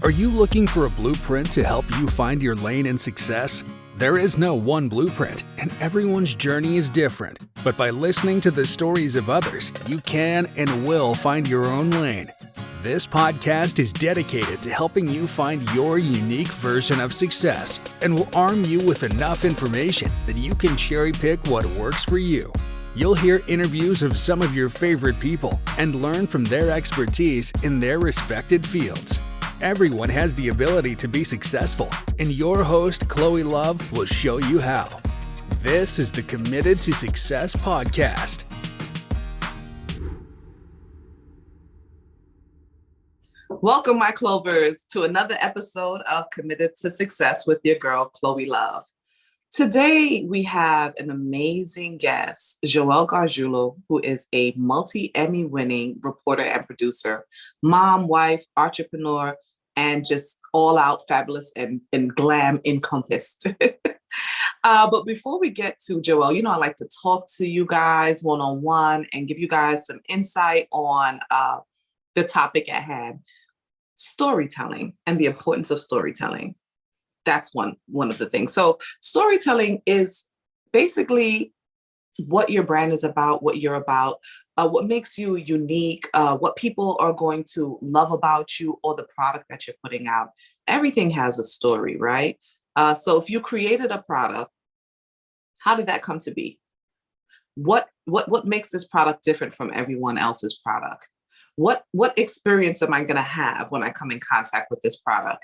Are you looking for a blueprint to help you find your lane in success? There is no one blueprint, and everyone's journey is different. But by listening to the stories of others, you can and will find your own lane. This podcast is dedicated to helping you find your unique version of success and will arm you with enough information that you can cherry pick what works for you. You'll hear interviews of some of your favorite people and learn from their expertise in their respected fields. Everyone has the ability to be successful, and your host, Chloe Love, will show you how. This is the Committed to Success podcast. Welcome, my Clovers, to another episode of Committed to Success with your girl, Chloe Love. Today, we have an amazing guest, Joelle Gargiulo, who is a multi-Emmy winning reporter and producer, mom, wife, entrepreneur, and just all out fabulous and glam encompassed. But before we get to Joelle, I like to talk to you guys one-on-one and give you guys some insight on the topic at hand, storytelling and the importance of storytelling. That's one of the things. So storytelling is basically what your brand is about, what you're about, what makes you unique, what people are going to love about you or the product that you're putting out. Everything has a story, right? So if you created a product, how did that come to be? What makes this product different from everyone else's product? What experience am I going to have when I come in contact with this product?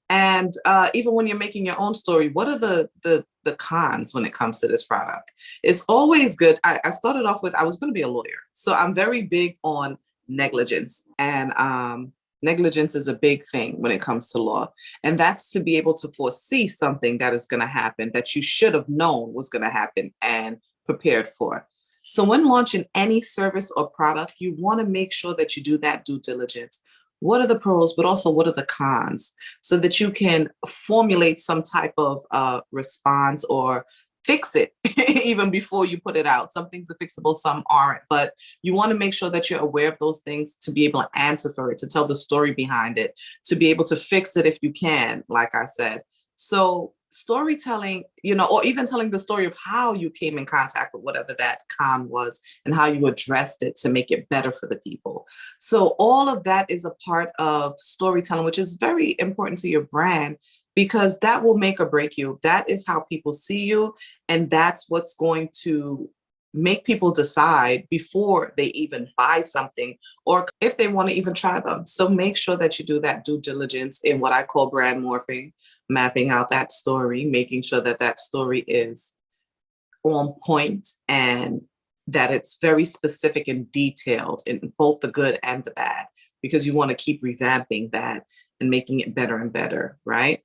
And even when you're making your own story, what are the cons when it comes to this product? It's always good. I started off with, I was going to be a lawyer. So I'm very big on negligence. And negligence is a big thing when it comes to law. And that's to be able to foresee something that is going to happen that you should have known was going to happen and prepared for. So when launching any service or product, you want to make sure that you do that due diligence. What are the pros, but also what are the cons, so that you can formulate some type of response or fix it even before you put it out. Some things are fixable, some aren't, but you want to make sure that you're aware of those things to be able to answer for it, to tell the story behind it, to be able to fix it if you can, like I said. So storytelling, or even telling the story of how you came in contact with whatever that con was and how you addressed it to make it better for the people. So all of that is a part of storytelling, which is very important to your brand, because that will make or break you. That is how people see you. And that's what's going to make people decide before they even buy something or if they want to even try them. So make sure that you do that due diligence in what I call brand morphing, mapping out that story, making sure that that story is on point and that it's very specific and detailed in both the good and the bad, because you want to keep revamping that and making it better and better, right?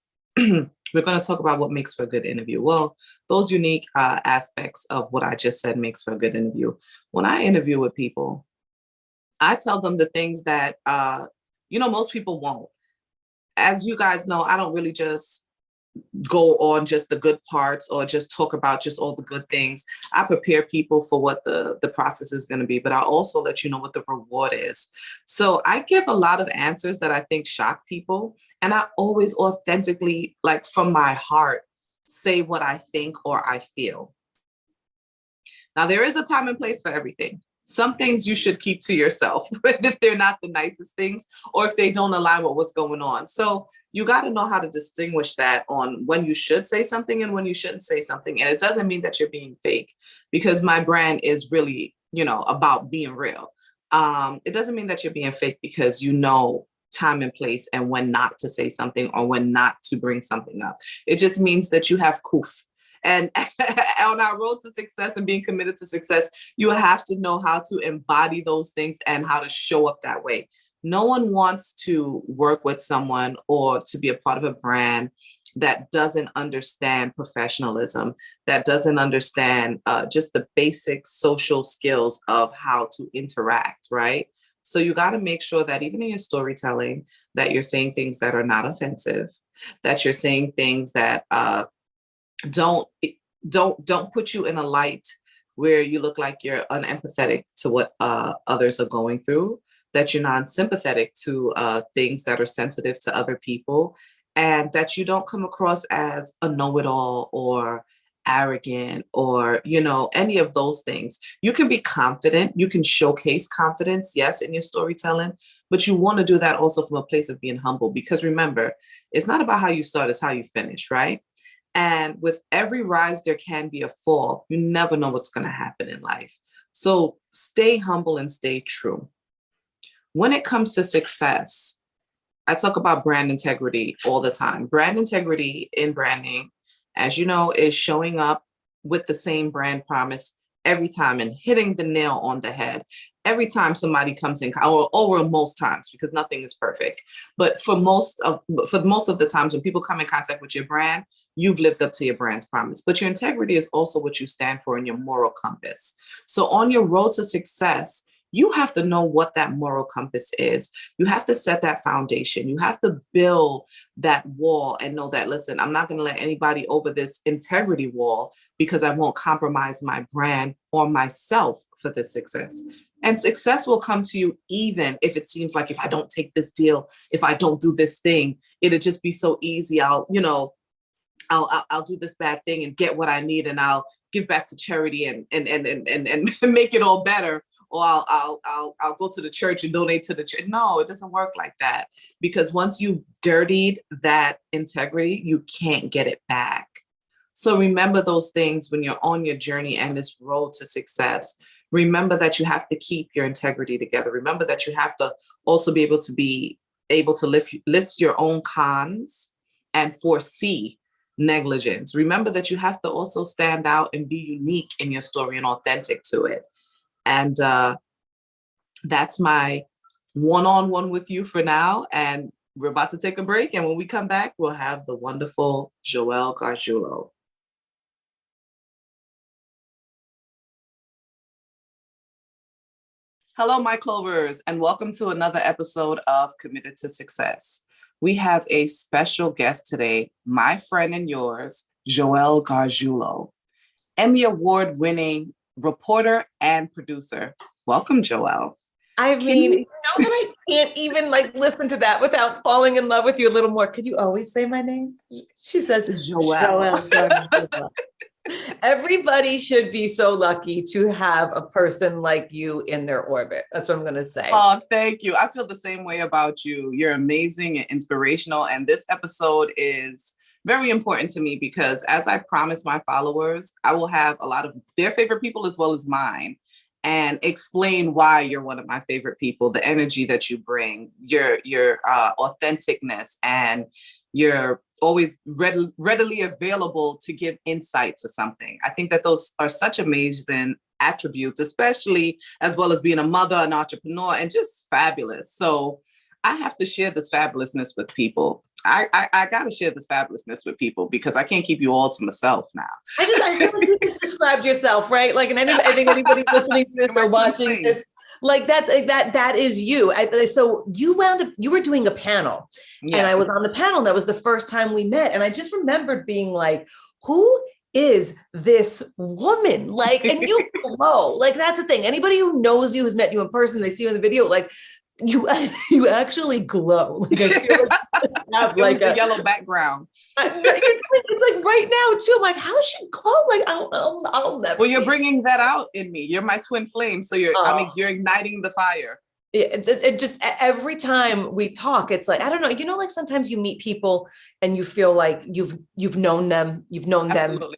We're going to talk about what makes for a good interview. Well, those unique aspects of what I just said makes for a good interview. When I interview with people, I tell them the things that, most people won't. As you guys know, I don't really just go on just the good parts or just talk about just all the good things. I prepare people for what the process is going to be, but I also let you know what the reward is. So I give a lot of answers that I think shock people. And I always authentically, like from my heart, say what I think or I feel. Now, there is a time and place for everything. Some things you should keep to yourself if they're not the nicest things or if they don't align with what's going on. So you got to know how to distinguish that on when you should say something and when you shouldn't say something. And it doesn't mean that you're being fake, because my brand is really, about being real. It doesn't mean that you're being fake because time and place and when not to say something or when not to bring something up. It just means that you have koof. And on our road to success and being committed to success, you have to know how to embody those things and how to show up that way. No one wants to work with someone or to be a part of a brand that doesn't understand professionalism, that doesn't understand just the basic social skills of how to interact, right? So you got to make sure that even in your storytelling, that you're saying things that are not offensive, that you're saying things that don't put you in a light where you look like you're unempathetic to what others are going through. that you're non-sympathetic to things that are sensitive to other people, and that you don't come across as a know-it-all or arrogant or, any of those things. You can be confident, you can showcase confidence, yes, in your storytelling, but you want to do that also from a place of being humble, because remember, it's not about how you start, it's how you finish, right? And with every rise, there can be a fall. You never know what's going to happen in life. So stay humble and stay true. When it comes to success, I talk about brand integrity all the time. Brand integrity in branding, as you know, is showing up with the same brand promise every time and hitting the nail on the head every time somebody comes in, or most times, because nothing is perfect. But for most of the times when people come in contact with your brand, you've lived up to your brand's promise. But your integrity is also what you stand for in your moral compass. So on your road to success, you have to know what that moral compass is. You have to set that foundation. You have to build that wall and know that, listen, I'm not going to let anybody over this integrity wall, because I won't compromise my brand or myself for this success. And success will come to you even if it seems like, if I don't take this deal, if I don't do this thing, it'll just be so easy. I'll do this bad thing and get what I need, and I'll give back to charity and make it all better. Or I'll go to the church and donate to the church. No, it doesn't work like that, because once you dirtied that integrity, you can't get it back. So remember those things when you're on your journey and this road to success. Remember that you have to keep your integrity together. Remember that you have to also be able to list your own cons and foresee negligence. Remember that you have to also stand out and be unique in your story and authentic to it. And that's my one-on-one with you for now. And we're about to take a break. And when we come back, we'll have the wonderful Joelle Gargiulo. Hello, my Clovers, and welcome to another episode of Committed to Success. We have a special guest today, my friend and yours, Joelle Gargiulo, Emmy Award-winning reporter and producer. Welcome, Joelle. I mean, you know that I can't even listen to that without falling in love with you a little more. Could you always say my name? She says Joelle. Everybody should be so lucky to have a person like you in their orbit. That's what I'm going to say. Oh, thank you. I feel the same way about you. You're amazing and inspirational. And this episode is very important to me because, as I promised my followers, I will have a lot of their favorite people as well as mine, and explain why you're one of my favorite people, the energy that you bring, your authenticness, and you're always readily available to give insight to something. I think that those are such amazing attributes, especially as well as being a mother, an entrepreneur, and just fabulous. So I have to share this fabulousness with people. I got to share this fabulousness with people because I can't keep you all to myself now. I feel like you just described yourself, right? And I think anybody listening to this or watching this, that is you. So you were doing a panel, yes. And I was on the panel. And that was the first time we met. And I just remembered being like, who is this woman? And you glow. That's the thing. Anybody who knows you, who's met you in person, they see you in the video, you actually glow. I feel it was the yellow background. It's right now too. I'm like, how she glow? I'll never. Well, you're bringing that out in me. You're my twin flame. So you're igniting the fire. It just every time we talk, it's I don't know. Sometimes you meet people and you feel like you've known them. You've known Absolutely. them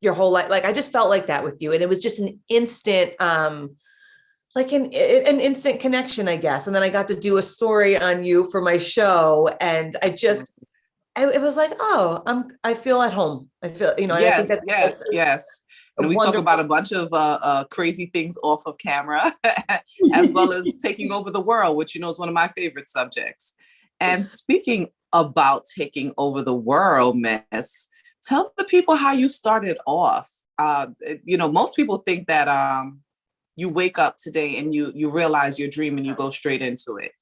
your whole life. I just felt like that with you, and it was just an instant. An instant connection, I guess. And then I got to do a story on you for my show. And it was I feel at home. I feel, yes, I think yes. And we talk about a bunch of crazy things off of camera, as well as taking over the world, which, is one of my favorite subjects. And speaking about taking over the world, Miss, tell the people how you started off. Most people think that, you wake up today and you realize your dream and you go straight into it.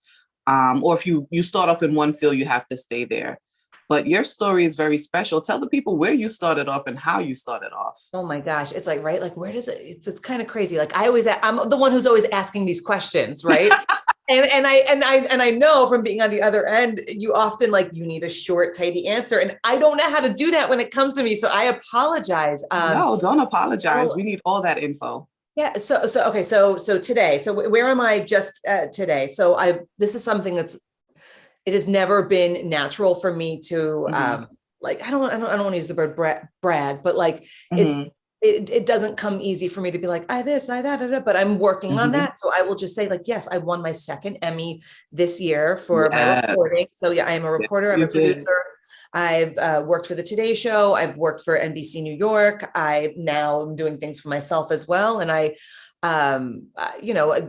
Or if you start off in one field, you have to stay there. But your story is very special. Tell the people where you started off and how you started off. Oh my gosh. It's right. Where does it's kind of crazy. I'm the one who's always asking these questions, right? And I know from being on the other end, you often like, you need a short, tidy answer. And I don't know how to do that when it comes to me. So I apologize. No, don't apologize. We need all that info. Yeah. Okay. So today, where am I just today? So this is something it has never been natural for me to, like, I don't want to use the word brag, but like, it doesn't come easy for me to be like, I this, I that, but I'm working on that. So I will just say like, yes, I won my second Emmy this year for my reporting. So yeah, I am a reporter. I'm a producer. I've worked for the Today Show. I've worked for NBC New York. I now am doing things for myself as well. And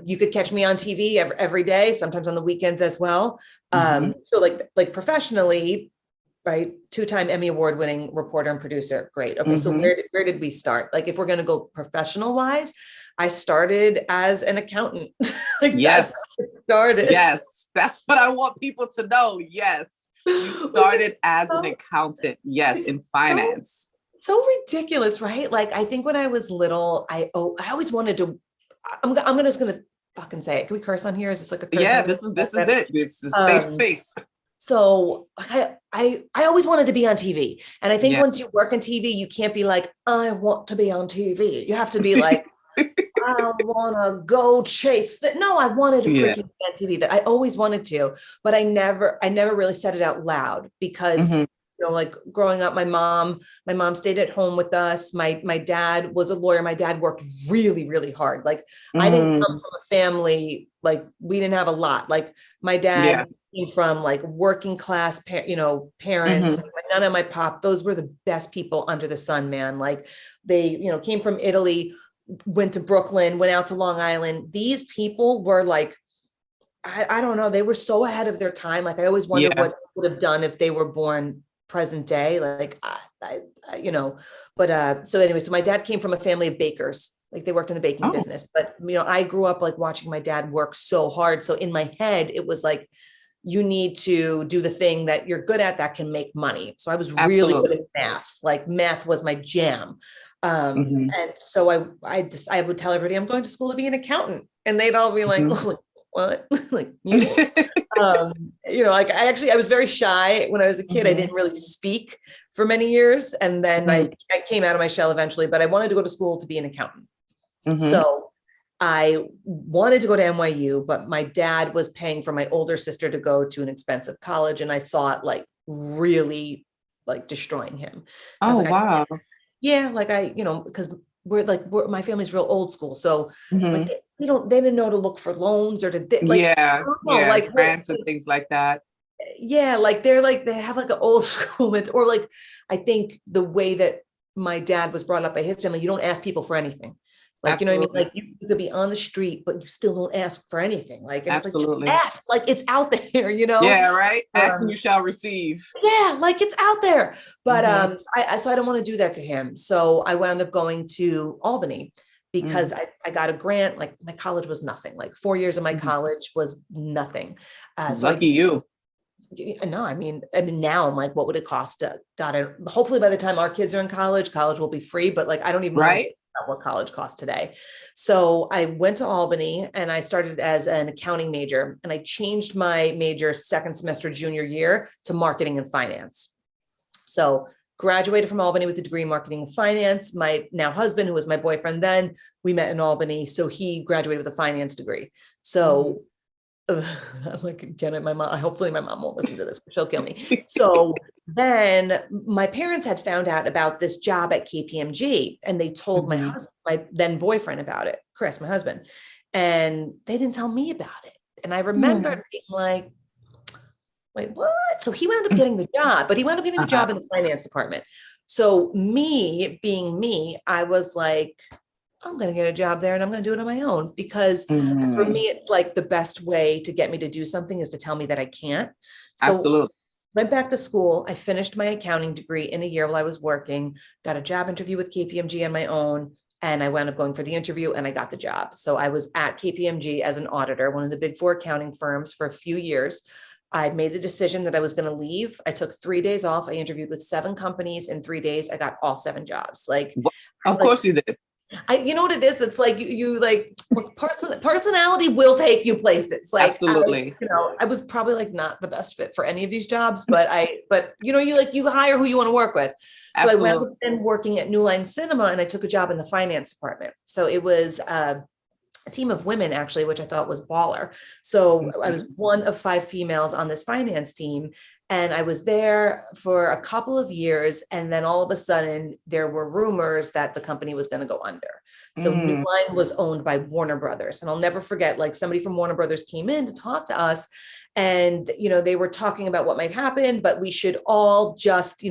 you could catch me on TV every day, sometimes on the weekends as well. So like professionally, right? 2-time Emmy award winning reporter and producer. Great. Okay. So where did we start? Like, if we're going to go professional wise, I started as an accountant. Yes. Started. Yes. That's what I want people to know. Yes. You started as an accountant. Yes. In finance. So ridiculous, right? Like, I think when I was little, I always wanted to, I'm just going to fucking say it. Can we curse on here? Is this like a curse? Yeah, this is it. It's a safe space. So I always wanted to be on TV. And I think once you work on TV, you can't be like, I want to be on TV. You have to be like, I want to go chase that. No, I wanted to freaking be on TV. That I always wanted to, but I never really said it out loud because like growing up, my mom stayed at home with us. My dad was a lawyer. My dad worked really, really hard. Like I didn't come from a family, like we didn't have a lot. Like my dad came from like working class, parents. Like my nana and my pop, those were the best people under the sun, man. Like they, came from Italy, went to Brooklyn, went out to Long Island. These people were like, I don't know. They were so ahead of their time. Like I always wondered what they would have done if they were born present day. Like, so anyway, so my dad came from a family of bakers. Like they worked in the baking business, but I grew up like watching my dad work so hard. So in my head, it was like, you need to do the thing that you're good at that can make money. So I was really good at math. Like math was my jam. And so I would tell everybody I'm going to school to be an accountant, and they'd all be like, oh, what? Like, like I was very shy when I was a kid. I didn't really speak for many years. And then I came out of my shell eventually, but I wanted to go to school to be an accountant. So I wanted to go to NYU, but my dad was paying for my older sister to go to an expensive college. And I saw it like really like destroying him. Oh, wow. Because my family's real old school. So like, they didn't know to look for loans or to like grants and things like that. Yeah. Like they have like an old school, or like, I think the way that my dad was brought up by his family, you don't ask people for anything. Like, you know what I mean? Like you could be on the street, but you still don't ask for anything. Like, it's like, ask, like it's out there, Yeah. Right. Ask and you shall receive. Yeah. Like it's out there. But, so I don't want to do that to him. So I wound up going to Albany because I got a grant. Like my college was nothing. Like 4 years of my college was nothing. Lucky you. No, I mean, now I'm like, what would it cost to hopefully by the time our kids are in college will be free, but like, I don't even know what college costs today. So I went to Albany and I started as an accounting major, and I changed my major second semester junior year to marketing and finance. So graduated from Albany with a degree in marketing and finance. My now husband, who was my boyfriend then, we met in Albany. So he graduated with a finance degree. So I'm like, again, hopefully my mom won't listen to this, she'll kill me. So then my parents had found out about this job at KPMG, and they told my husband, my then boyfriend, about it, Chris, my husband, and they didn't tell me about it. And I remember being like, wait, what? So he wound up getting the job, but he wound up getting the job in the finance department. So me being me, I was like, I'm going to get a job there and I'm going to do it on my own, because for me, it's like the best way to get me to do something is to tell me that I can't. So absolutely. Went back to school. I finished my accounting degree in a year while I was working, got a job interview with KPMG on my own. And I wound up going for the interview and I got the job. So I was at KPMG as an auditor, one of the big 4 accounting firms, for a few years. I made the decision that I was going to leave. I took 3 days off. I interviewed with 7 companies in 3 days. I got all 7 jobs. Like, of course you did. You know what it is? It's like you like personality will take you places. Like, Absolutely. I was probably like not the best fit for any of these jobs, but you hire who you want to work with. So Absolutely. I went and working at New Line Cinema, and I took a job in the finance department. So it was a team of women, actually, which I thought was baller. So I was one of 5 females on this finance team. And I was there for a couple of years. And then all of a sudden, there were rumors that the company was going to go under. So New Line was owned by Warner Brothers. And I'll never forget, like, somebody from Warner Brothers came in to talk to us. And, they were talking about what might happen, but we should all just,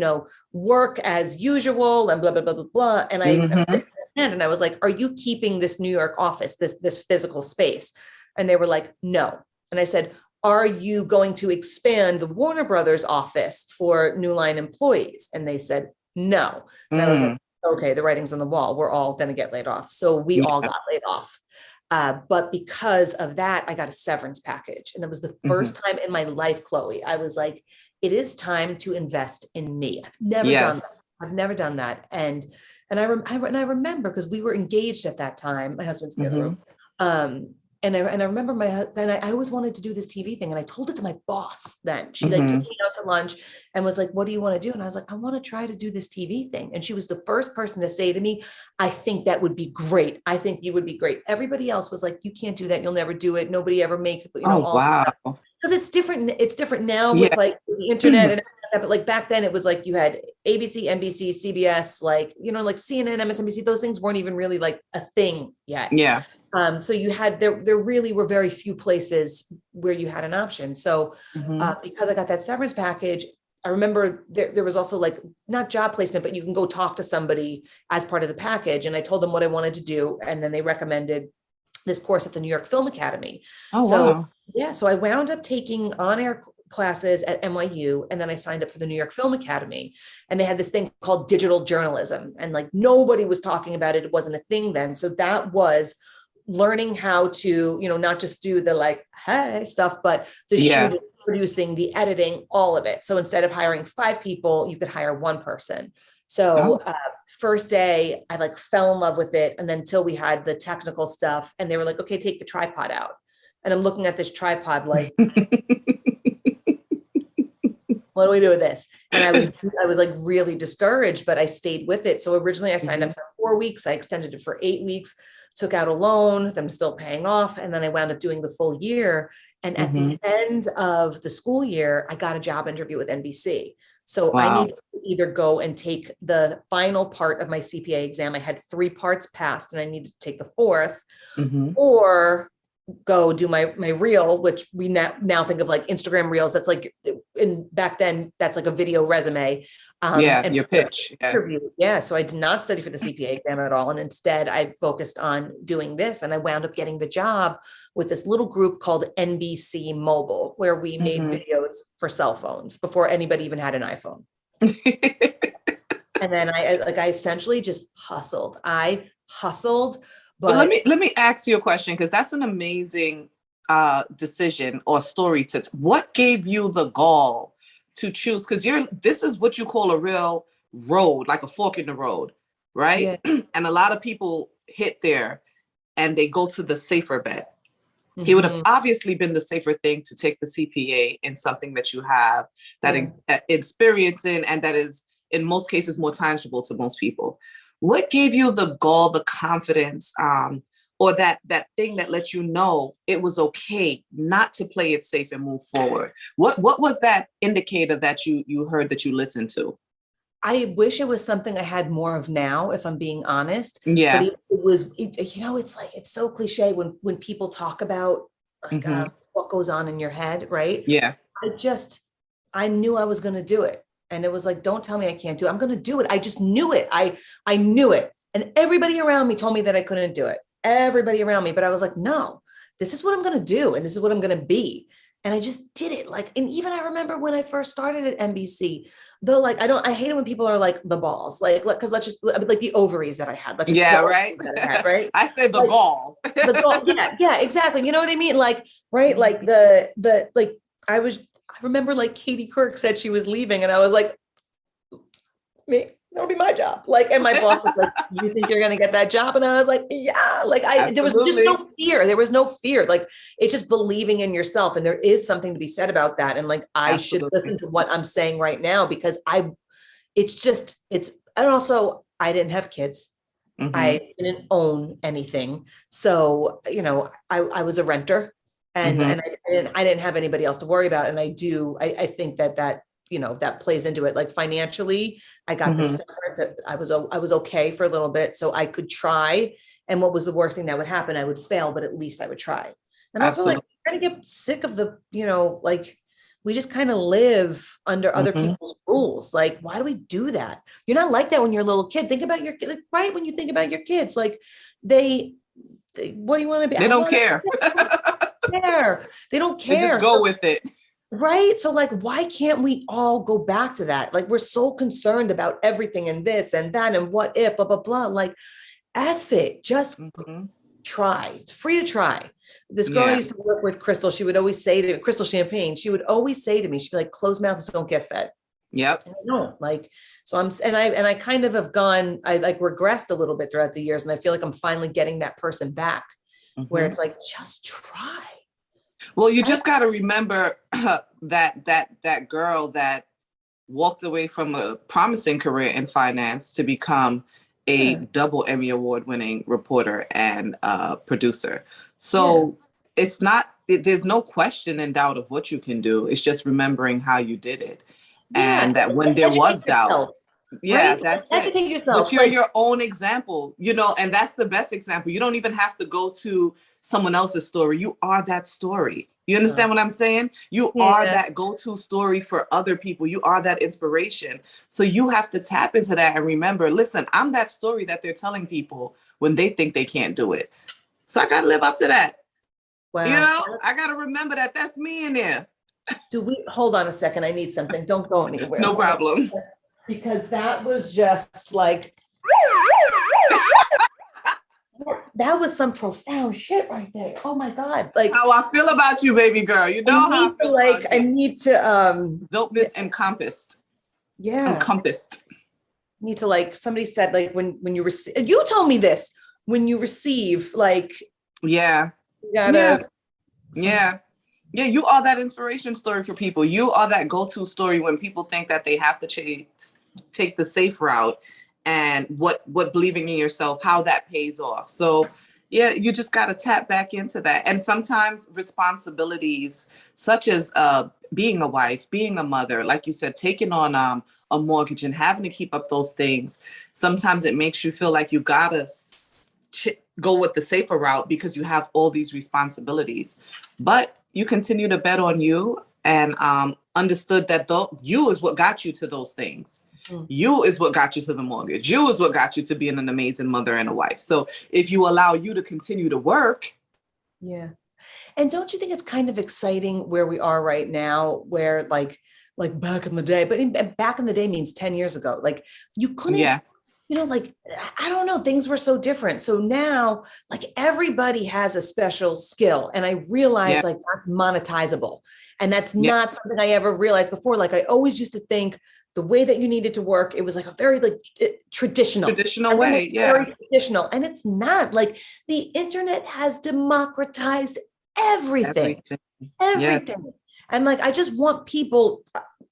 work as usual and blah, blah, blah, blah, blah. And I was like, are you keeping this New York office, this physical space? And they were like, no. And I said, are you going to expand the Warner Brothers office for New Line employees? And they said, no. And I was like, okay, the writing's on the wall. We're all going to get laid off. So we all got laid off. But because of that, I got a severance package. And that was the first time in my life, Chloe, I was like, it is time to invest in me. I've never done that. I've never done that. And I remember, because we were engaged at that time, my husband's in the room. And I remember I always wanted to do this TV thing. And I told it to my boss then. She like took me out to lunch and was like, what do you want to do? And I was like, I want to try to do this TV thing. And she was the first person to say to me, I think that would be great. I think you would be great. Everybody else was like, you can't do that. You'll never do it. Nobody ever makes it. But, wow. Because it's different. It's different now with like the internet and but like back then it was like you had ABC, NBC, CBS, like, like CNN, MSNBC, those things weren't even really like a thing yet. Yeah. So you had, there really were very few places where you had an option. So because I got that severance package, I remember there was also like, not job placement, but you can go talk to somebody as part of the package. And I told them what I wanted to do. And then they recommended this course at the New York Film Academy. Wow. So I wound up taking on-air classes at NYU. And then I signed up for the New York Film Academy, and they had this thing called digital journalism. And like, nobody was talking about it. It wasn't a thing then. So that was learning how to, not just do the like, hey stuff, but the shooting, producing, the editing, all of it. So instead of hiring 5 people, you could hire 1 person. So first day, I like fell in love with it. And then until we had the technical stuff, and they were like, okay, take the tripod out. And I'm looking at this tripod like, what do we do with this? And I was like really discouraged, but I stayed with it. So originally I signed up for 4 weeks. I extended it for 8 weeks, took out a loan that I'm still paying off. And then I wound up doing the full year. And at the end of the school year, I got a job interview with NBC. So I needed to either go and take the final part of my CPA exam. I had 3 parts passed and I needed to take the 4th, or go do my reel, which we now think of like Instagram reels. That's like, back then that's like a video resume. And your pitch. Yeah. So I did not study for the CPA exam at all. And instead I focused on doing this. And I wound up getting the job with this little group called NBC Mobile, where we made videos for cell phones before anybody even had an iPhone. And then I essentially just hustled. But let me ask you a question, because that's an amazing decision or story. What gave you the gall to choose? Because this is what you call a real road, like a fork in the road, right? Yeah. And a lot of people hit there and they go to the safer bet. It would have obviously been the safer thing to take the CPA in something that you have that experience in, and that is in most cases more tangible to most people. What gave you the gall, the confidence, or that thing that let you know it was okay not to play it safe and move forward? What was that indicator that you heard, that you listened to? I wish it was something I had more of now, if I'm being honest. Yeah. But it was, it's like, it's so cliche when people talk about like, what goes on in your head, right? Yeah. I knew I was going to do it. And it was like, don't tell me I can't do it. I'm going to do it. I just knew it. I knew it. And everybody around me told me that I couldn't do it. Everybody around me. But I was like, no, this is what I'm going to do. And this is what I'm going to be. And I just did it. Like, and even I remember when I first started at NBC, though, like, I hate it when people are like the balls, like, cause let's just like the ovaries that I had. Right. Right. I said the gall. The gall. Yeah, exactly. You know what I mean? Like, right. Like I remember like Katie Couric said she was leaving, and I was like, me. that'll be my job. Like, and my boss was like, you think you're going to get that job? And I was like, yeah, like there was just no fear. There was no fear. Like, it's just believing in yourself. And there is something to be said about that. And like, I should listen to what I'm saying right now, because and also I didn't have kids. I didn't own anything. So, I was a renter, and I didn't have anybody else to worry about. And I think that plays into it. Like, financially, I got the severance. I was okay for a little bit, so I could try. And what was the worst thing that would happen? I would fail, but at least I would try. And also, like, I'm trying to get sick of the, like, we just kind of live under other people's rules. Like, why do we do that? You're not like that when you're a little kid. Think about your kid, right? When you think about your kids, like they what do you want to be? They don't care. They don't care. They just go with it. Right. So like, why can't we all go back to that? Like, we're so concerned about everything and this and that and what if, blah, blah, blah. Like, F it. Just try. It's free to try. This girl I used to work with, Crystal, she would always say to Crystal Champagne, she would always say to me, she'd be like, closed mouths don't get fed. Yep. And I don't like, so I kind of have gone, I like regressed a little bit throughout the years. And I feel like I'm finally getting that person back where it's like, just try. Well, you just got to remember that girl that walked away from a promising career in finance to become a double Emmy Award winning reporter and producer. So it's not, there's no question and doubt of what you can do. It's just remembering how you did it. And that when there was doubt, that's educate yourself. But you're your own example, and that's the best example. You don't even have to go to someone else's story. You are that story. You understand what I'm saying? You are that go-to story for other people. You are that inspiration. So you have to tap into that and remember, listen, I'm that story that they're telling people when they think they can't do it. So I got to live up to that. Wow. I got to remember that that's me in there. Hold on a second. I need something. Don't go anywhere. No problem. Because that was just like, that was some profound shit right there. Oh my God. Like, how I feel about you, baby girl. You know how I feel about you. I need to dopeness encompassed. Yeah. Encompassed. Need to, like, somebody said, like, when you receive, you told me this, when you receive, like, you gotta, you are that inspiration story for people. You are that go-to story when people think that they have to take the safe route, and what believing in yourself, how that pays off. So you just got to tap back into that. And sometimes responsibilities such as being a wife, being a mother, like you said, taking on a mortgage and having to keep up those things, sometimes it makes you feel like you gotta go with the safer route because you have all these responsibilities. But you continue to bet on you and understood that you is what got you to those things. You is what got you to the mortgage. You is what got you to being an amazing mother and a wife. So if you allow you to continue to work. Yeah. And don't you think it's kind of exciting where we are right now, where like back in the day, but back in the day means 10 years ago, like you couldn't, like, I don't know, things were so different. So now, like, everybody has a special skill. And I realize like that's monetizable. And that's not something I ever realized before. Like, I always used to think the way that you needed to work, it was like a very traditional way. Very traditional. And it's not. Like, the internet has democratized everything. And like, I just want people,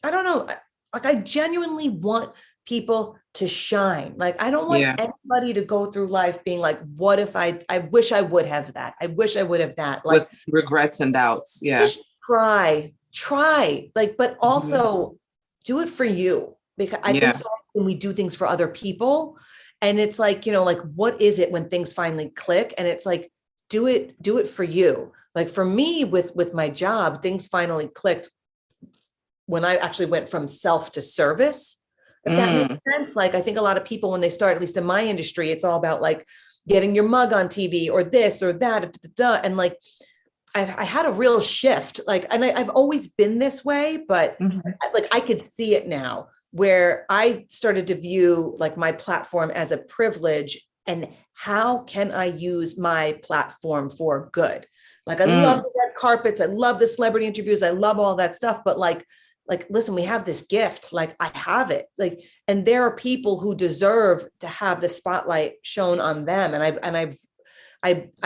I don't know, like, I genuinely want people to shine. Like, I don't want anybody to go through life being like, what if I wish I would have that. I wish I would have that. Like, with regrets and doubts. Try, like, but also do it for you. Because I think so often we do things for other people, and it's like, like, what is it when things finally click? And it's like, do it for you. Like, for me with my job, things finally clicked when I actually went from self to service. If that makes sense. Like, I think a lot of people, when they start, at least in my industry, it's all about like getting your mug on TV or this or that. And like, I had a real shift, like, and I've always been this way, but like, I could see it now, where I started to view like my platform as a privilege, and how can I use my platform for good? Like, I love the red carpets. I love the celebrity interviews. I love all that stuff. But like like, listen, we have this gift, like I have it, like, and there are people who deserve to have the spotlight shown on them. And I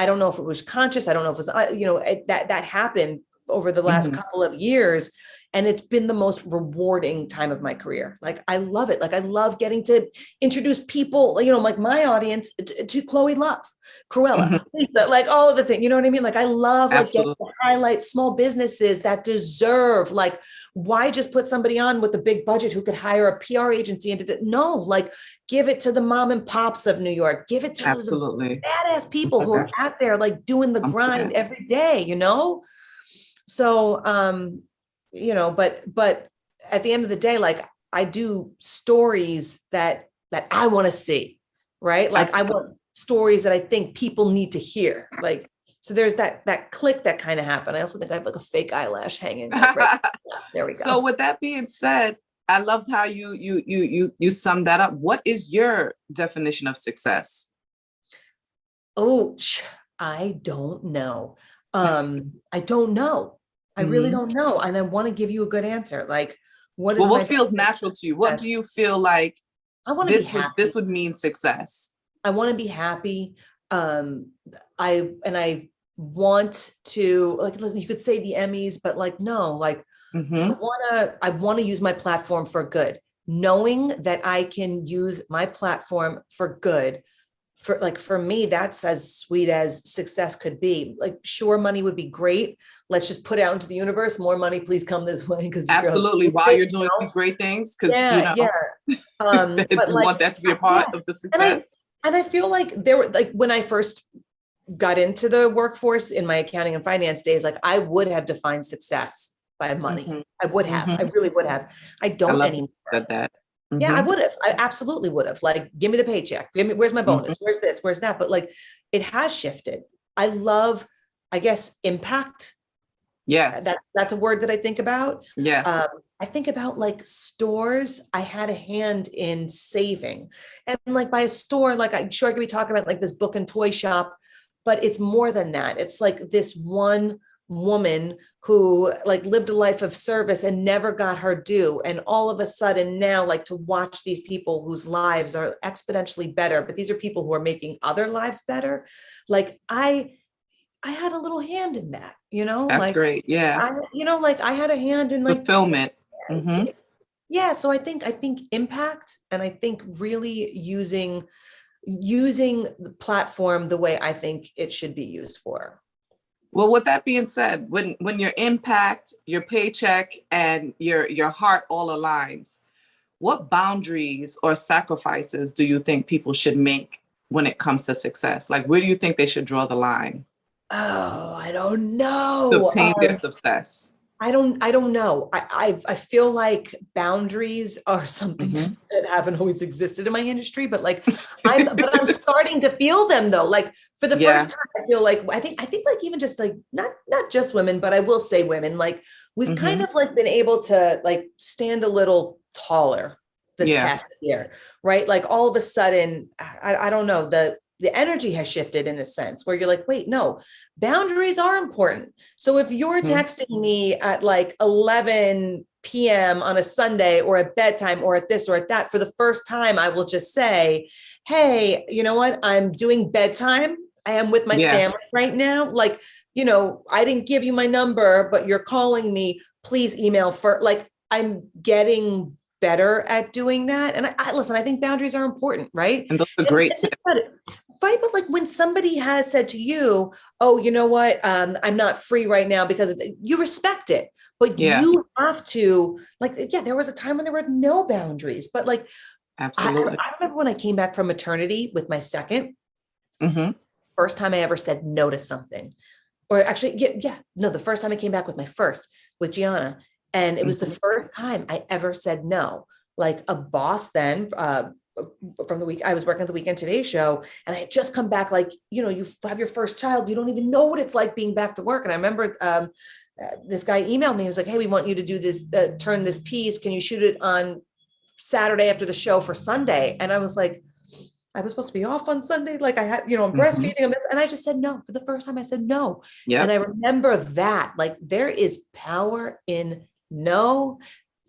don't know if it was conscious. I don't know if it was, that happened over the last couple of years. And it's been the most rewarding time of my career. Like, I love it. Like, I love getting to introduce people, like my audience to Chloe Love, Cruella, Lisa, like all of the things, you know what I mean? Like, I love like getting to highlight small businesses that deserve, like, why just put somebody on with a big budget who could hire a PR agency and no, like, give it to the mom and pops of New York, give it to those badass people who are out there, like doing the grind every day, So, but at the end of the day, like, I do stories that I want to see, right? Like, I want stories that I think people need to hear. Like, so there's that click that kind of happened. I also think I have like a fake eyelash hanging. Right. There we go. So with that being said, I loved how you summed that up. What is your definition of success? Oh, I don't know. I don't know. I really don't know. And I want to give you a good answer. Like, what feels natural to you? What do you feel like I want to be happy. This would mean success? I want to be happy. I want to, like, listen, you could say the Emmys, but like, no, like, I want to use my platform for good, knowing that I can use my platform for good. For me, that's as sweet as success could be. Like, sure, money would be great. Let's just put it out into the universe. More money, please come this way. Because absolutely, while you're doing these great things, because but you want that to be a part of the success. And I feel like there were, like, when I first got into the workforce in my accounting and finance days, like, I would have defined success by money. I would have. I really would have. I don't anymore. That. Yeah, I would have. I absolutely would have. Like, give me the paycheck. Where's my bonus? Where's this? Where's that? But like, it has shifted. I love, I guess, impact. Yes. That's a word that I think about. Yes. I think about like stores. I had a hand in saving, and like by a store, like I could be talking about like this book and toy shop, but it's more than that. It's like this one woman who like lived a life of service and never got her due. And all of a sudden now, like, to watch these people whose lives are exponentially better, but these are people who are making other lives better. Like, I had a little hand in that, That's like, great. Yeah. I had a hand in like fulfillment. Yeah. So I think impact, and I think really using the platform the way I think it should be used for. Well, with that being said, when your impact, your paycheck, and your heart all aligns, what boundaries or sacrifices do you think people should make when it comes to success? Like, where do you think they should draw the line? Oh, I don't know. To obtain their success. I don't know. I feel like boundaries are something that haven't always existed in my industry, but like I'm starting to feel them though. Like, for the first time, I feel like I think like even just like not just women, but I will say women, like, we've kind of like been able to like stand a little taller this past year, right? Like, all of a sudden, I don't know, the energy has shifted in a sense where you're like, wait, no, boundaries are important. So if you're texting me at like 11 p.m. on a Sunday, or at bedtime, or at this or at that, for the first time, I will just say, hey, you know what? I'm doing bedtime. I am with my family right now. Like, I didn't give you my number, but you're calling me. Please email for, like, I'm getting better at doing that. And I think boundaries are important, right? And those are great tips. Right. But like, when somebody has said to you, oh, you know what? I'm not free right now, because you respect it, but you have to, like, there was a time when there were no boundaries, but like, absolutely. I remember when I came back from maternity with my second, first time I ever said no to something, or actually, the first time I came back with my first, with Gianna. And it was the first time I ever said no. Like, a boss then, from the week I was working at the Weekend Today show, and I had just come back, like, you have your first child, you don't even know what it's like being back to work. And I remember this guy emailed me, he was like, hey, we want you to do this, turn this piece. Can you shoot it on Saturday after the show for Sunday? And I was like, I was supposed to be off on Sunday. Like, I had, I'm breastfeeding, and I just said no. For the first time, I said no. And I remember that, like, there is power in no.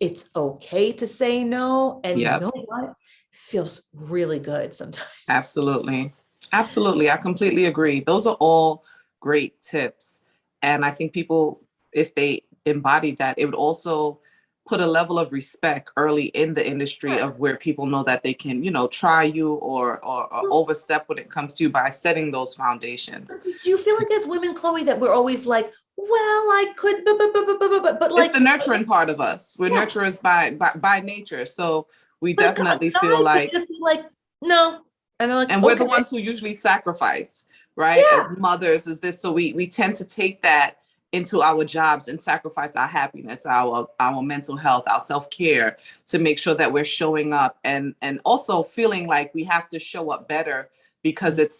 it's okay to say no. And you Yep. know what? It feels really good sometimes. Absolutely. Absolutely. I completely agree. Those are all great tips. And I think people, if they embodied that, it would also put a level of respect early in the industry of where people know that they can, try you or overstep when it comes to you by setting those foundations. Do you feel like as women, Chloe, that we're always like, well, I could, but like, it's the nurturing part of us. We're nurturers by nature. So we definitely feel like, just like, no. And they're like, and we're the ones who usually sacrifice, right? As mothers, is this. So we tend to take that into our jobs and sacrifice our happiness, our mental health, our self-care to make sure that we're showing up and also feeling like we have to show up better because it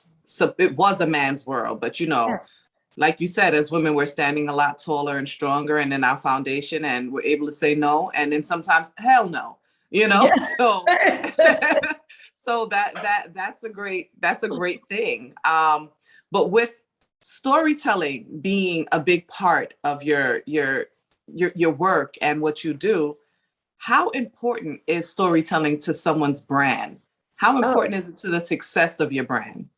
was a man's world. But like you said, as women, we're standing a lot taller and stronger and in our foundation, and we're able to say no. And then sometimes, hell no, so so that's a great thing. But with storytelling being a big part of your work and what you do, how important is storytelling to someone's brand? How important is it to the success of your brand?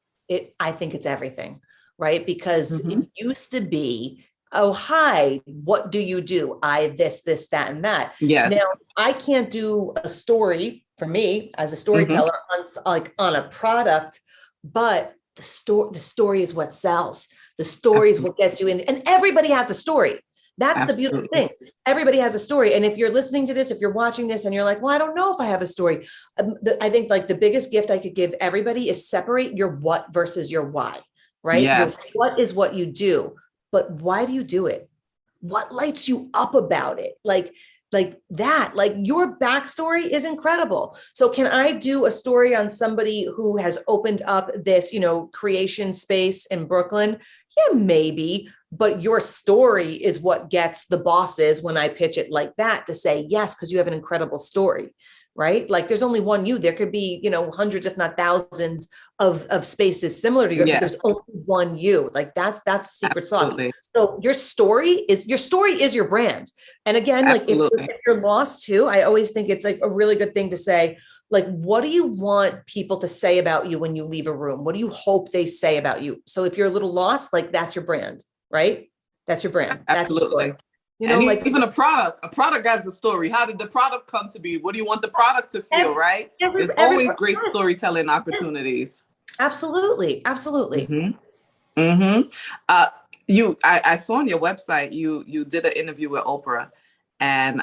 I think it's everything, right? Because it used to be, oh, hi, what do you do? I, this, that, and that. Yes. Now I can't do a story for me as a storyteller on a product, but the story is what sells. The story is what gets you in. And everybody has a story. That's the beautiful thing. Everybody has a story. And if you're listening to this, if you're watching this and you're like, well, I don't know if I have a story. I think like the biggest gift I could give everybody is separate your what versus your why, right? Yes. Your what is what you do, but why do you do it? What lights you up about it? Like that, like your backstory is incredible. So can I do a story on somebody who has opened up this, creation space in Brooklyn? Yeah, maybe. But your story is what gets the bosses when I pitch it like that to say yes, because you have an incredible story, right? Like there's only one you. There could be, hundreds, if not thousands of spaces similar to yours, but there's only one you. Like that's secret sauce. So your story is your brand. And again, like if you're lost too, I always think it's like a really good thing to say, like, what do you want people to say about you when you leave a room? What do you hope they say about you? So if you're a little lost, like that's your brand. Right? That's your brand. Absolutely. That's like even a product has a story. How did the product come to be? What do you want the product to feel, right? There's always great storytelling opportunities. Absolutely. I saw on your website, you did an interview with Oprah and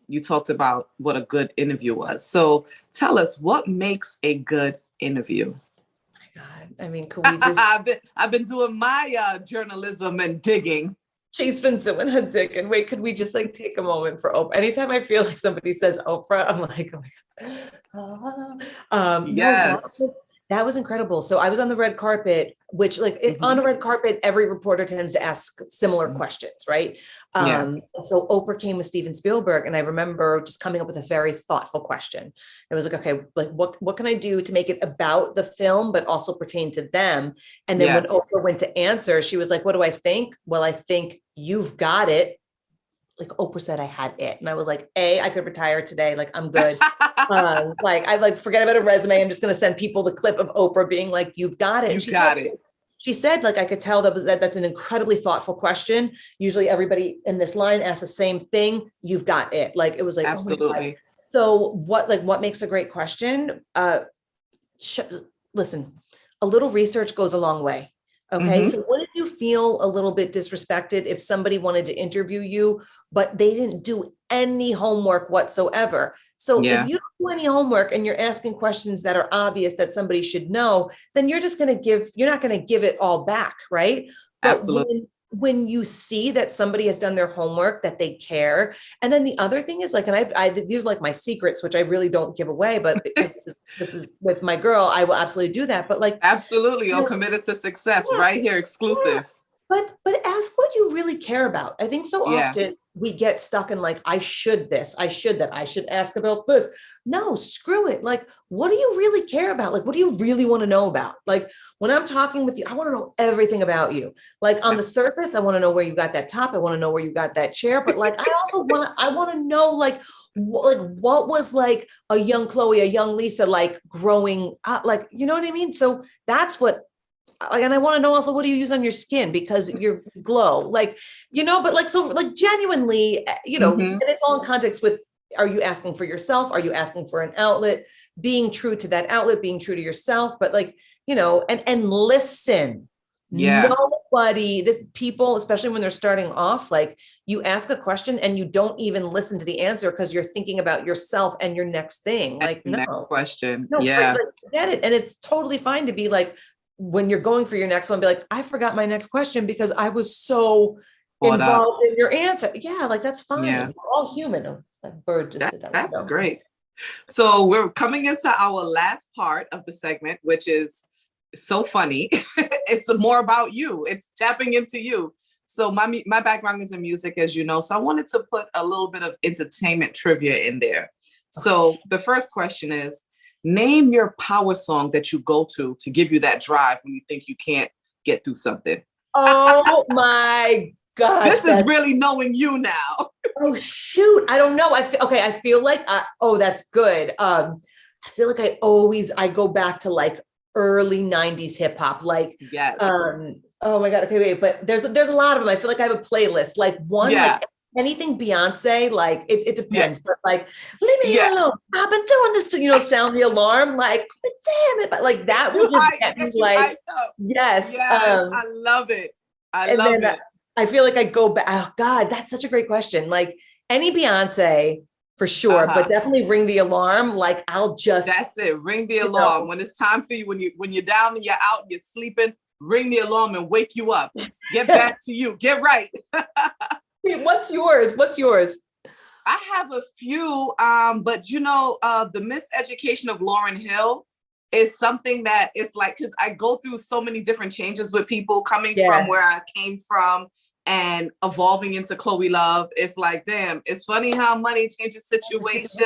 you talked about what a good interview was. So tell us, what makes a good interview? I mean, could we just... I've been doing my journalism and digging. She's been doing her digging. Wait, could we just like take a moment for Oprah? Anytime I feel like somebody says Oprah, I'm like, oh my God. Yes. No, that was incredible. So I was on the red carpet, which on a red carpet, every reporter tends to ask similar questions, right? And so Oprah came with Steven Spielberg, and I remember just coming up with a very thoughtful question. It was like, okay, like what can I do to make it about the film, but also pertain to them? And then when Oprah went to answer, she was like, what do I think? Well, I think you've got it. Like Oprah said, I had it. And I was like, I could retire today. Like, I'm good. I forget about a resume. I'm just going to send people the clip of Oprah being like, you've got it. She said, like, I could tell that's an incredibly thoughtful question. Usually everybody in this line asks the same thing. You've got it. Like, it was like, absolutely. Oh my God. So what makes a great question? Listen, a little research goes a long way. Okay. So wouldn't you feel a little bit disrespected if somebody wanted to interview you, but they didn't do any homework whatsoever? So if you don't do any homework and you're asking questions that are obvious that somebody should know, then you're not going to give it all back. Right. But absolutely. When you see that somebody has done their homework, that they care. And then the other thing is like, and I these are like my secrets, which I really don't give away, but because this is with my girl, I will absolutely do that. But like, absolutely. You're committed to success right here, exclusive. But ask what you really care about. I think so often we get stuck in like, I should this, I should that, I should ask about this. No, screw it. Like, what do you really care about? Like, what do you really want to know about? Like, when I'm talking with you, I want to know everything about you. Like on the surface, I want to know where you got that top. I want to know where you got that chair. But like, I want to know like what was like a young Chloe, a young Lisa, like growing up, like, you know what I mean? So that's what, like, and I want to know also, what do you use on your skin? Because you glow, like, you know, but like, so like genuinely, you know, and it's all in context with, are you asking for yourself? Are you asking for an outlet? Being true to that outlet, being true to yourself, but like, you know, and listen. Yeah. People, especially when they're starting off, like you ask a question and you don't even listen to the answer because you're thinking about yourself and your next thing. Like, no next question. No, yeah. Forget it. And it's totally fine to be like, when you're going for your next one, be like, I forgot my next question because I was so involved in your answer. Yeah, like that's fine. Yeah. We're all human. Oh, that bird just did that. That's great. So we're coming into our last part of the segment, which is so funny. It's more about you. It's tapping into you. So my background is in music, as you know. So I wanted to put a little bit of entertainment trivia in there. So the first question is, name your power song that you go to give you that drive when you think you can't get through something. Oh my gosh. This is really knowing you now. Oh shoot. I don't know. I feel like, that's good. I feel like I go back to like early 90s hip hop. Like, yes. Oh my God. Okay, wait, but there's a lot of them. I feel like I have a playlist, like one, like anything Beyonce, like it depends, but like, leave me alone. I've been doing this to, you know, sound the alarm, like, damn it. But like that will just get me like, yes. I love it. I love it. I feel like I go back. Oh God, that's such a great question. Like any Beyonce for sure, but definitely Ring the Alarm. Like that's it. Ring the alarm. When it's time for you, when you're down and you're out, and you're sleeping, ring the alarm and wake you up. Get back to you. Get right. What's yours? I have a few, but you know, the miseducation of Lauryn Hill is something that it's like, because I go through so many different changes with people coming from where I came from and evolving into Chloe Love. It's like, damn, it's funny how money changes situations,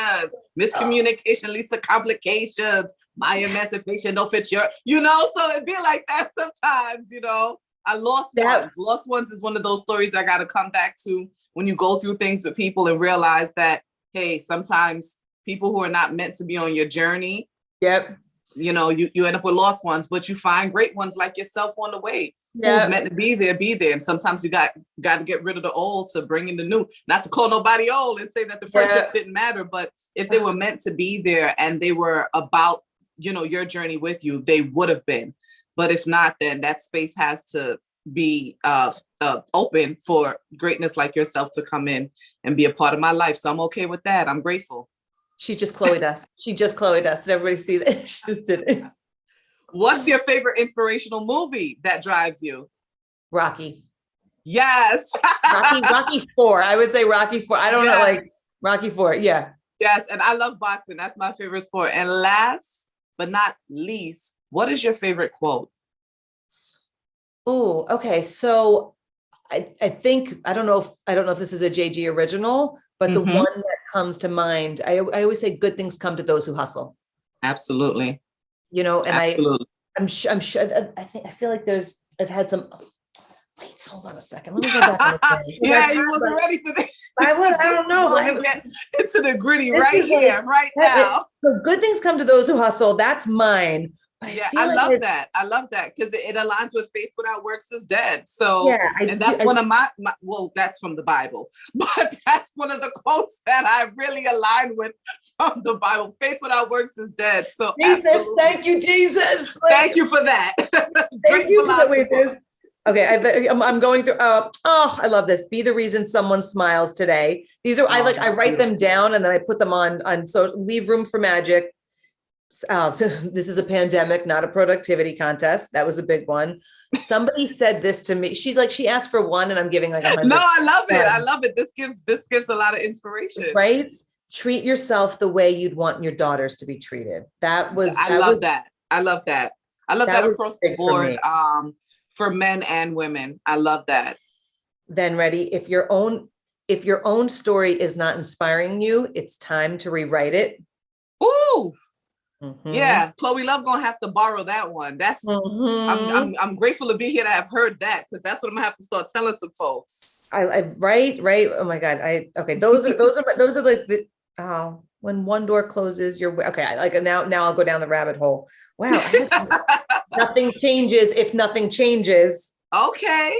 miscommunication leads to complications, my emancipation don't fit your, you know, so it'd be like that sometimes, you know. I lost ones. Lost ones is one of those stories I got to come back to when you go through things with people and realize that, hey, sometimes people who are not meant to be on your journey, you know, you end up with lost ones, but you find great ones like yourself on the way. Who's meant to be there, be there. And sometimes you got to get rid of the old to bring in the new. Not to call nobody old and say that the friendships didn't matter, but if they were meant to be there and they were about, you know, your journey with you, they would have been. But if not, then that space has to be open for greatness like yourself to come in and be a part of my life. So I'm okay with that. I'm grateful. She just Chloe'd us. Did everybody see that? She just did it. What's your favorite inspirational movie that drives you? Rocky. Yes. Rocky 4. I would say Rocky 4. I don't know, like Rocky 4. Yeah. Yes. And I love boxing. That's my favorite sport. And last but not least, what is your favorite quote? Oh, okay. So I think, I don't know if this is a JG original, but the one that comes to mind, I always say good things come to those who hustle. Absolutely. You know, and absolutely. I'm sure, I feel like I've had some, wait, hold on a second. Let me go back. You wasn't ready for this. I don't know. I get into the gritty right here, right now. So good things come to those who hustle. That's mine. I love that. I love that because it aligns with faith without works is dead. So, that's one of my, well, that's from the Bible, but that's one of the quotes that I really align with from the Bible. Faith without works is dead. So, Jesus, thank you, Jesus. Thank you for that. Thank you for that. Okay, I'm going through. I love this. Be the reason someone smiles today. These are I write them down and then I put them on. So leave room for magic. This is a pandemic, not a productivity contest. That was a big one. Somebody said this to me. She's like, she asked for one and I'm giving like 100. No, I love it. I love it. This gives a lot of inspiration. Right? Treat yourself the way you'd want your daughters to be treated. I love that across the board. For men and women. I love that. Then ready. If if your own story is not inspiring you, it's time to rewrite it. Ooh. Yeah, Chloe Love gonna have to borrow that one. That's I'm grateful to be here to have heard that, because that's what I'm gonna have to start telling some folks. Right. Oh my God. Those are like when one door closes, you're okay. Now I'll go down the rabbit hole. Wow. Nothing changes if nothing changes. Okay.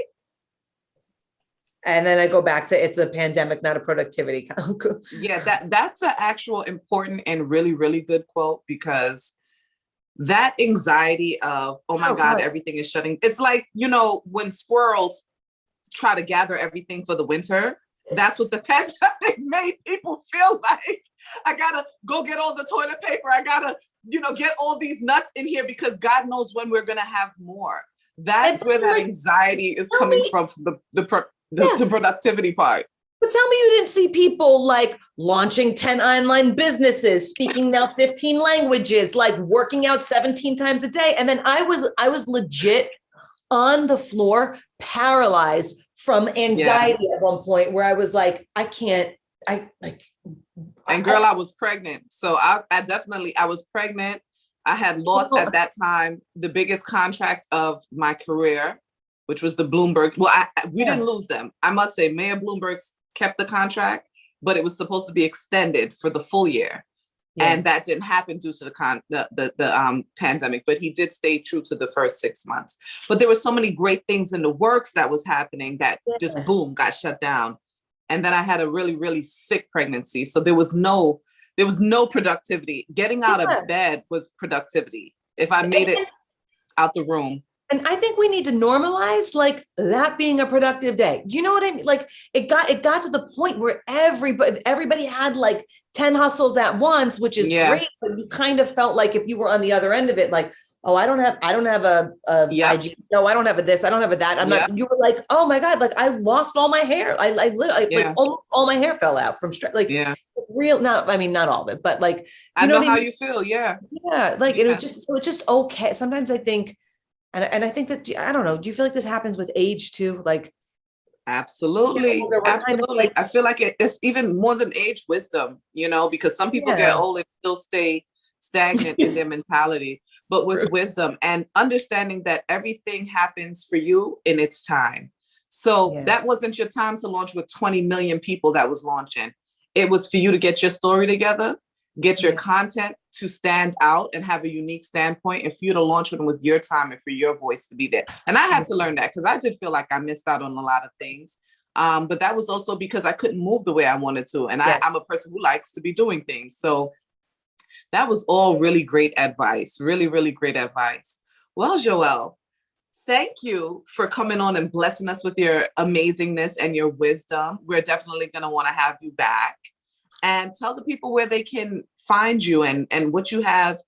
And then I go back to, it's a pandemic, not a productivity. Yeah, that's an actual important and really, really good quote, because that anxiety of, oh my God, everything is shutting. It's like, when squirrels try to gather everything for the winter, that's what the pandemic made people feel like. I gotta go get all the toilet paper. I gotta, get all these nuts in here, because God knows when we're gonna have more. That's where that anxiety is coming from the productivity part. But tell me you didn't see people like launching 10 online businesses, speaking now 15 languages, like working out 17 times a day. And then I was legit on the floor, paralyzed from anxiety at one point, where I was like, I was pregnant. So I was pregnant. I had lost at that time the biggest contract of my career, which was the Bloomberg. Well, we didn't lose them. I must say, Mayor Bloomberg kept the contract, but it was supposed to be extended for the full year. Yeah. And that didn't happen due to the pandemic, but he did stay true to the first 6 months. But there were so many great things in the works that was happening that just boom, got shut down. And then I had a really, really sick pregnancy. So there was no productivity. Getting out of bed was productivity. If I made it out the room. And I think we need to normalize like that being a productive day. Do you know what I mean? Like it got to the point where everybody had like 10 hustles at once, which is great. But you kind of felt like if you were on the other end of it, like, oh, I don't have a IG. No, I don't have a this. I don't have a that. I'm not. You were like, oh my God, like I lost all my hair. I like almost all my hair fell out from stress. Like real. Not all of it, but like I know how you feel. Yeah. Yeah. Like it was just okay. Sometimes I think. And I think that, I don't know, do you feel like this happens with age too? Like, absolutely. Absolutely. I feel like it's even more than age, wisdom, because some people get old and still stay stagnant in their mentality, but with wisdom and understanding that everything happens for you in its time. So that wasn't your time to launch with 20 million people that was launching. It was for you to get your story together, get your content to stand out and have a unique standpoint, and for you to launch them with your time and for your voice to be there. And I had to learn that, because I did feel like I missed out on a lot of things. But that was also because I couldn't move the way I wanted to. And I'm a person who likes to be doing things. So that was all really great advice. Really, really great advice. Well, Joelle, thank you for coming on and blessing us with your amazingness and your wisdom. We're definitely going to want to have you back. And tell the people where they can find you and what you have,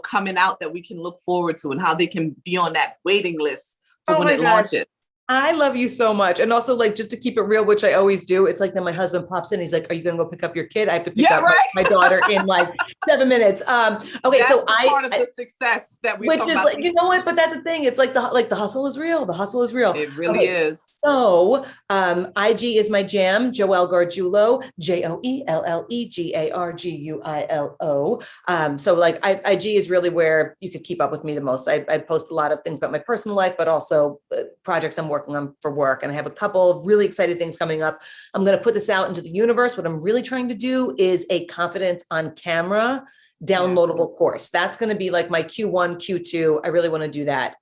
coming out that we can look forward to, and how they can be on that waiting list for when it launches. I love you so much. And also, like, just to keep it real, which I always do, it's like then my husband pops in. He's like, are you going to go pick up your kid? I have to pick up my daughter in like 7 minutes. Okay. That's part of the success that we which is like, you know what, but that's the thing. It's like the hustle is real. The hustle is real. It really is. So IG is my jam, Joelle Gargiulo, JoelleGargiulo. So like IG is really where you could keep up with me the most. I post a lot of things about my personal life, but also projects I'm working on for work. And I have a couple of really exciting things coming up. I'm going to put this out into the universe. What I'm really trying to do is a confidence on camera downloadable course. That's going to be like my Q1, Q2. I really want to do that.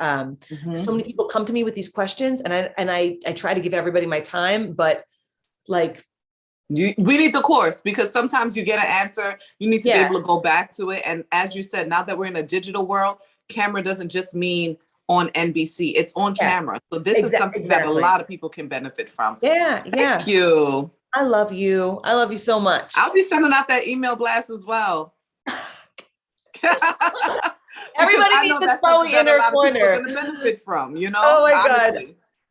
So many people come to me with these questions, and I try to give everybody my time, but like, we need the course, because sometimes you get an answer, you need to be able to go back to it. And as you said, now that we're in a digital world, camera doesn't just mean on NBC, it's on camera. So this is something that a lot of people can benefit from. Thank you. I love you. I love you so much. I'll be sending out that email blast as well. Everybody needs a Chloe in her corner. Going to benefit from, Oh my God.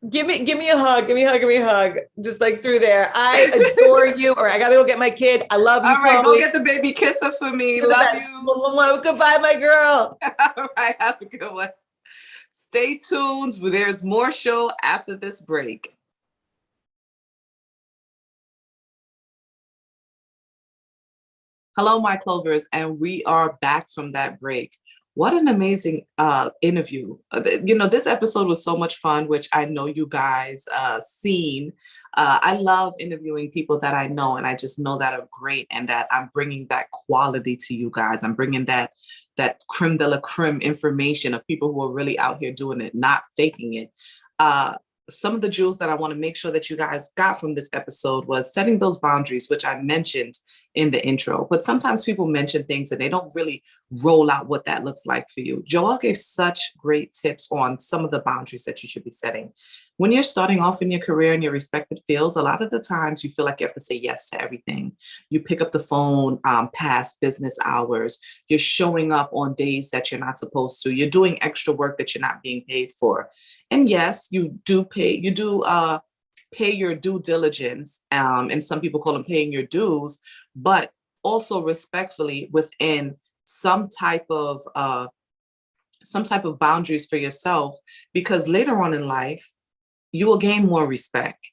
Give me a hug. Give me a hug. Just like through there. I adore you. Or I got to go get my kid. I love you. All right. Chloe. Go get the baby kisser for me. Love you. Goodbye, my girl. All right. Have a good one. Stay tuned. There's more show after this break. Hello, my Clovers, and we are back from that break. What an amazing interview. This episode was so much fun, which I know you guys seen. I love interviewing people that I know, and I just know that are great, and that I'm bringing that quality to you guys. I'm bringing that creme de la creme information of people who are really out here doing it, not faking it. Some of the jewels that I want to make sure that you guys got from this episode was setting those boundaries, which I mentioned in the intro. But sometimes people mention things and they don't really roll out what that looks like for you. Joelle gave such great tips on some of the boundaries that you should be setting. When you're starting off in your career in your respective fields, a lot of the times you feel like you have to say yes to everything. You pick up the phone past business hours. You're showing up on days that you're not supposed to. You're doing extra work that you're not being paid for. And yes, you do pay your due diligence. And some people call them paying your dues, but also respectfully within some type of boundaries for yourself, because later on in life, you will gain more respect.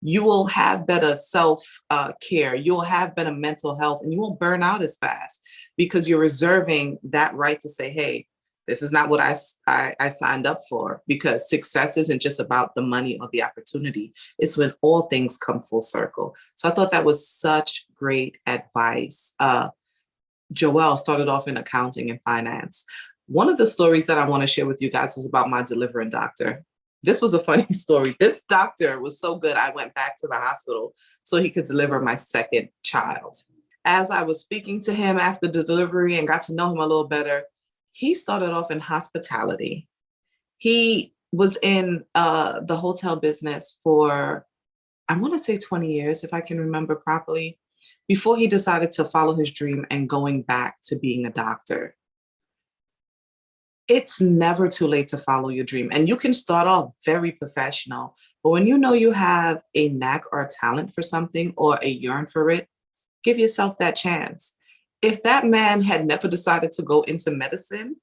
You will have better self-care. You'll have better mental health, and you won't burn out as fast because you're reserving that right to say, hey, this is not what I signed up for, because success isn't just about the money or the opportunity. It's when all things come full circle. So I thought that was such great advice. Joelle started off in accounting and finance. One of the stories that I want to share with you guys is about my delivering doctor. This was a funny story. This doctor was so good, I went back to the hospital so he could deliver my second child. As I was speaking to him after the delivery and got to know him a little better, he started off in hospitality. He was in the hotel business for, I want to say 20 years, if I can remember properly, before he decided to follow his dream and going back to being a doctor. It's never too late to follow your dream. And you can start off very professional, but when you know you have a knack or a talent for something or a yearn for it, give yourself that chance. If that man had never decided to go into medicine,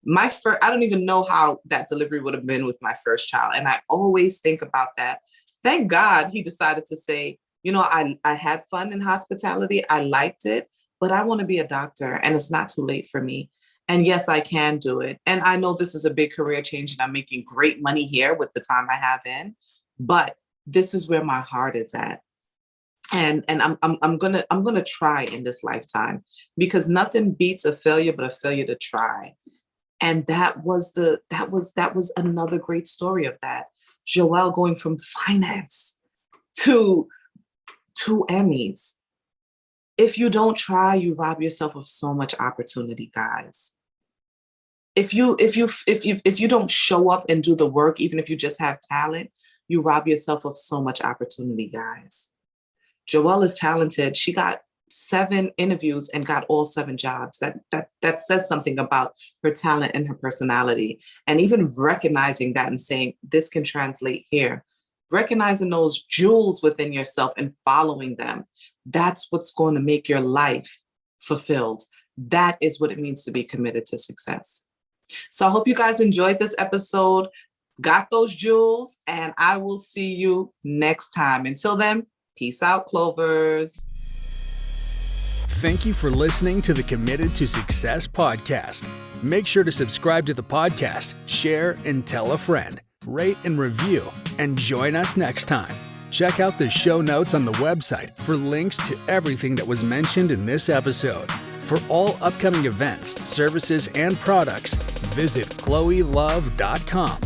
I don't even know how that delivery would have been with my first child. And I always think about that. Thank God he decided to say, I had fun in hospitality. I liked it, but I want to be a doctor and it's not too late for me. And yes, I can do it. And I know this is a big career change and I'm making great money here with the time I have in, but this is where my heart is at. And I'm gonna try in this lifetime, because nothing beats a failure but a failure to try. And that was another great story of that. Joelle going from finance to 2 Emmys. If you don't try, you rob yourself of so much opportunity, guys. If you don't show up and do the work, even if you just have talent, you rob yourself of so much opportunity, guys. Joelle is talented. She got 7 interviews and got all 7 jobs. That says something about her talent and her personality. And even recognizing that and saying, this can translate here. Recognizing those jewels within yourself and following them. That's what's going to make your life fulfilled. That is what it means to be committed to success. So I hope you guys enjoyed this episode, got those jewels, and I will see you next time. Until then, peace out, Clovers. Thank you for listening to the Committed to Success podcast. Make sure to subscribe to the podcast, share, and tell a friend. Rate and review, and join us next time. Check out the show notes on the website for links to everything that was mentioned in this episode. For all upcoming events, services, and products, visit chloelove.com.